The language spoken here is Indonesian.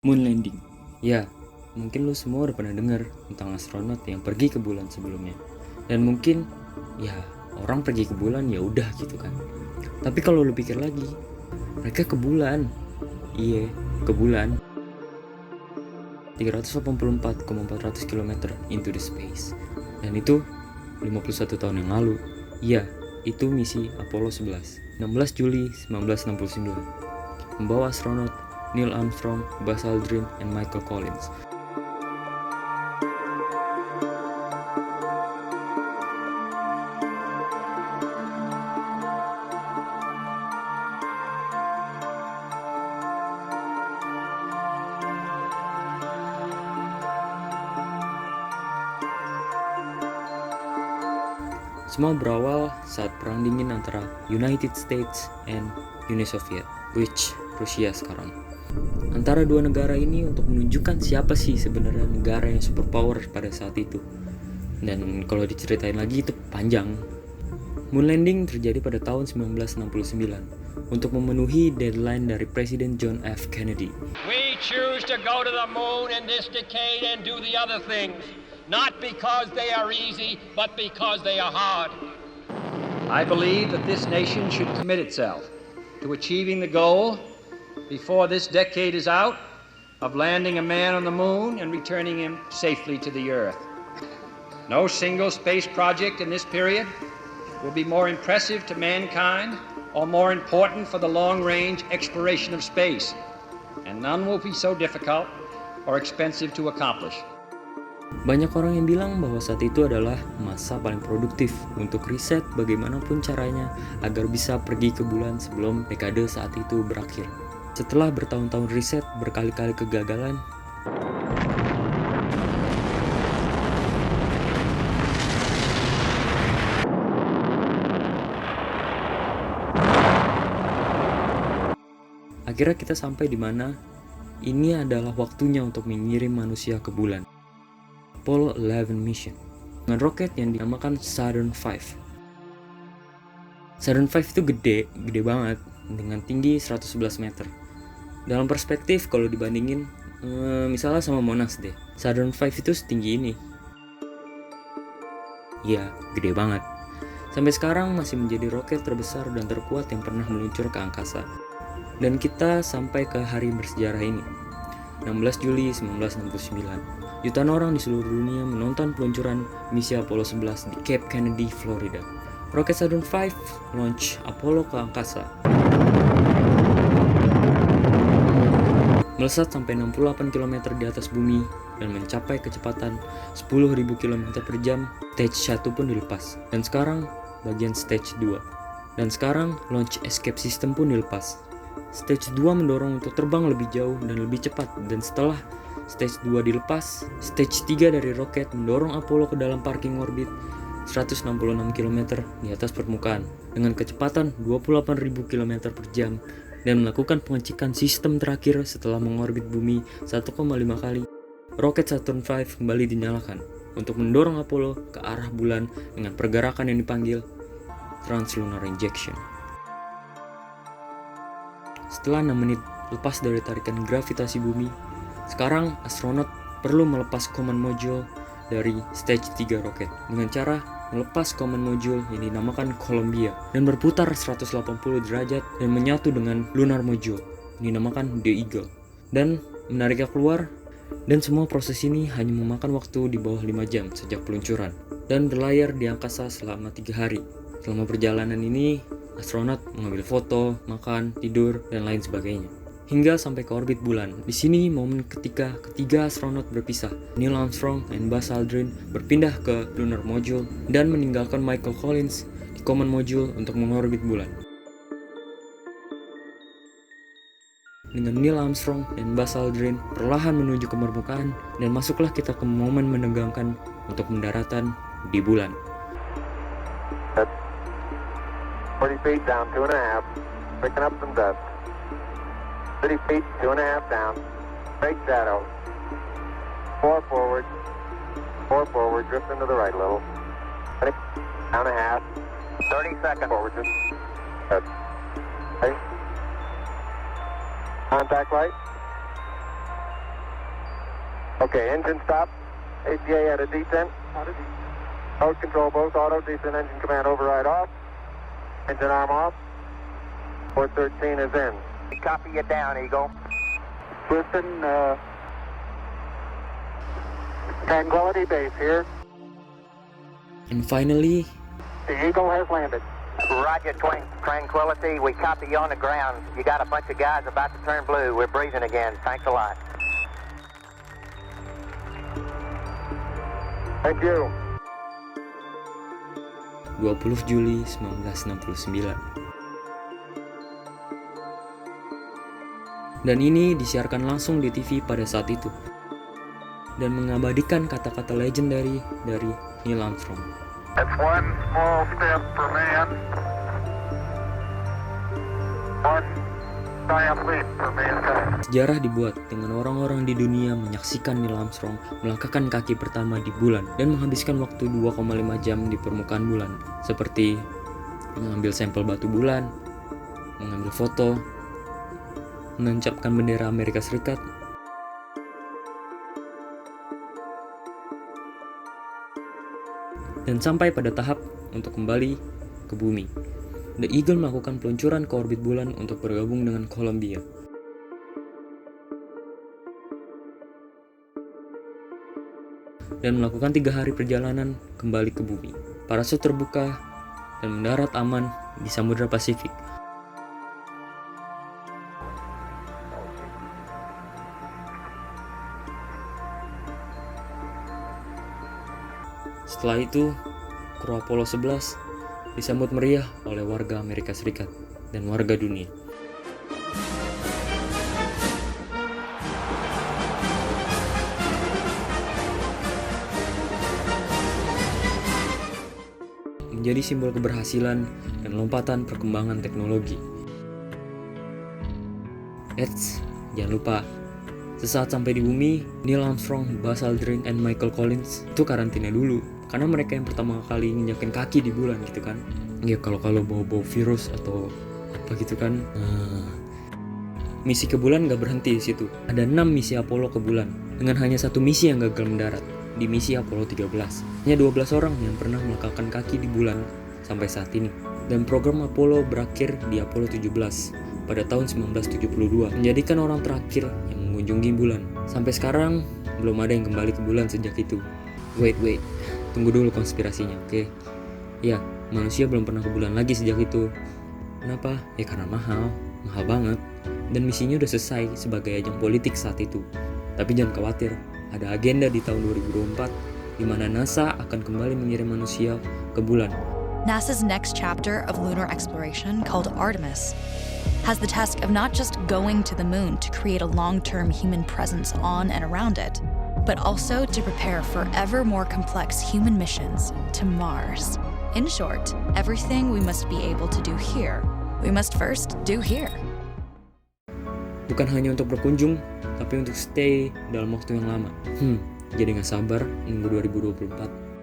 Moon landing. Ya, mungkin lu semua udah pernah dengar tentang astronot yang pergi ke bulan sebelumnya. Dan mungkin ya orang pergi ke bulan ya udah gitu kan. Tapi kalau lu pikir lagi, mereka ke bulan. Iya, ke bulan. 384,400 km into the space. Dan itu 51 tahun yang lalu. Iya, itu misi Apollo 11. 16 Juli 1969. Membawa astronot Neil Armstrong, Buzz Aldrin, and Michael Collins. Semua berawal saat perang dingin antara United States and Uni Soviet, which Rusia sekarang. Antara dua negara ini untuk menunjukkan siapa sih sebenarnya negara yang superpower pada saat itu. Dan kalau diceritain lagi itu panjang. Moon landing terjadi pada tahun 1969 untuk memenuhi deadline dari Presiden John F. Kennedy. We choose to go to the moon in this decade and do the other things, not because they are easy, but because they are hard. I believe that this nation should commit itself to achieving the goal before this decade is out of landing a man on the moon and returning him safely to the earth. No single space project in this period will be more impressive to mankind or more important for the long-range exploration of space, and none will be so difficult or expensive to accomplish. Banyak orang yang bilang bahwa saat itu adalah masa paling produktif untuk riset bagaimanapun caranya agar bisa pergi ke bulan sebelum dekade saat itu berakhir. Setelah bertahun-tahun riset, berkali-kali kegagalan, akhirnya kita sampai di mana ini adalah waktunya untuk mengirim manusia ke bulan. Apollo 11 mission dengan roket yang dinamakan Saturn V. Saturn V itu gede banget dengan tinggi 111 meter. Dalam perspektif kalau dibandingin misalnya sama Monas deh, Saturn V itu setinggi ini. Iya, gede banget. Sampai sekarang masih menjadi roket terbesar dan terkuat yang pernah meluncur ke angkasa. Dan kita sampai ke hari bersejarah ini, 16 Juli 1969. Jutaan orang di seluruh dunia menonton peluncuran misi Apollo 11 di Cape Kennedy, Florida. Roket Saturn V launch Apollo ke angkasa. Melesat sampai 68 km di atas bumi dan mencapai kecepatan 10.000 km per jam. Stage 1 pun dilepas. Dan sekarang bagian stage 2. Dan sekarang launch escape system pun dilepas. Stage 2 mendorong untuk terbang lebih jauh dan lebih cepat, dan setelah stage 2 dilepas, stage 3 dari roket mendorong Apollo ke dalam parking orbit 166 km di atas permukaan dengan kecepatan 28.000 km per jam dan melakukan pengecekan sistem terakhir setelah mengorbit bumi 1,5 kali. Roket Saturn V kembali dinyalakan untuk mendorong Apollo ke arah bulan dengan pergerakan yang dipanggil translunar injection. Setelah 6 menit lepas dari tarikan gravitasi bumi, sekarang astronot perlu melepas command module dari stage 3 roket dengan cara melepas command module yang dinamakan Columbia dan berputar 180 derajat dan menyatu dengan lunar module yang dinamakan The Eagle dan menariknya keluar. Dan semua proses ini hanya memakan waktu di bawah 5 jam sejak peluncuran dan berlayar di angkasa selama 3 hari. Selama perjalanan ini, astronot mengambil foto, makan, tidur, dan lain sebagainya. Hingga sampai ke orbit bulan. Di sini momen ketika ketiga astronot berpisah. Neil Armstrong dan Buzz Aldrin berpindah ke lunar module dan meninggalkan Michael Collins di command module untuk mengorbit bulan. Dengan Neil Armstrong dan Buzz Aldrin perlahan menuju ke permukaan, dan masuklah kita ke momen menegangkan untuk mendaratan di bulan. 40 feet down, 2.5, picking up some dust. 30 feet, 2.5 down, straight shadow. 4 forward, drift into the right a little. 20, down a half, 30 seconds forward, just good. Okay. Contact light. Okay, engine stop. APA at a descent. Mode control both auto, descent engine command override off. Engine arm off. Port 13 is in. Copy you down, Eagle. Listen, Tranquility Base here. And finally, The Eagle has landed. Roger, Tranquility. We copy you on the ground. You got a bunch of guys about to turn blue. We're breathing again. Thanks a lot. Thank you. 20 Juli 1969. Dan ini disiarkan langsung di TV pada saat itu dan mengabadikan kata-kata legendary dari Neil Armstrong. That's one small step for man, one giant leap for mankind. Sejarah dibuat dengan orang-orang di dunia menyaksikan Neil Armstrong melangkahkan kaki pertama di bulan dan menghabiskan waktu 2,5 jam di permukaan bulan, seperti mengambil sampel batu bulan, mengambil foto, menancapkan bendera Amerika Serikat, dan sampai pada tahap untuk kembali ke bumi. The Eagle melakukan peluncuran ke orbit bulan untuk bergabung dengan Columbia. Dan melakukan 3 hari perjalanan kembali ke bumi. Parasut terbuka dan mendarat aman di Samudra Pasifik. Setelah itu, kru Apollo 11 disambut meriah oleh warga Amerika Serikat dan warga dunia. Menjadi simbol keberhasilan dan lompatan perkembangan teknologi. Eits, jangan lupa, sesaat sampai di bumi, Neil Armstrong, Buzz Aldrin, dan Michael Collins itu karantina dulu. Karena mereka yang pertama kali nginjakin kaki di bulan gitu kan. Ya kalau bau-bau virus atau apa gitu kan. Misi ke bulan gak berhenti di situ. Ada 6 misi Apollo ke bulan, dengan hanya 1 misi yang gagal mendarat, di misi Apollo 13. Hanya 12 orang yang pernah melangkahkan kaki di bulan sampai saat ini. Dan program Apollo berakhir di Apollo 17 pada tahun 1972, menjadikan orang terakhir yang mengunjungi bulan. Sampai sekarang belum ada yang kembali ke bulan sejak itu. Wait, tunggu dulu konspirasinya, oke? Ya, manusia belum pernah ke bulan lagi sejak itu. Kenapa? Ya karena mahal banget. Dan misinya udah selesai sebagai ajang politik saat itu. Tapi jangan khawatir, ada agenda di tahun 2024 di mana NASA akan kembali mengirim manusia ke bulan. NASA's next chapter of lunar exploration, called Artemis, has the task of not just going to the moon to create a long-term human presence on and around it, but also to prepare for ever more complex human missions to Mars. In short, everything we must be able to do here, we must first do here. Bukan hanya untuk berkunjung, tapi untuk stay dalam waktu yang lama. Jadi gak sabar nunggu 2024.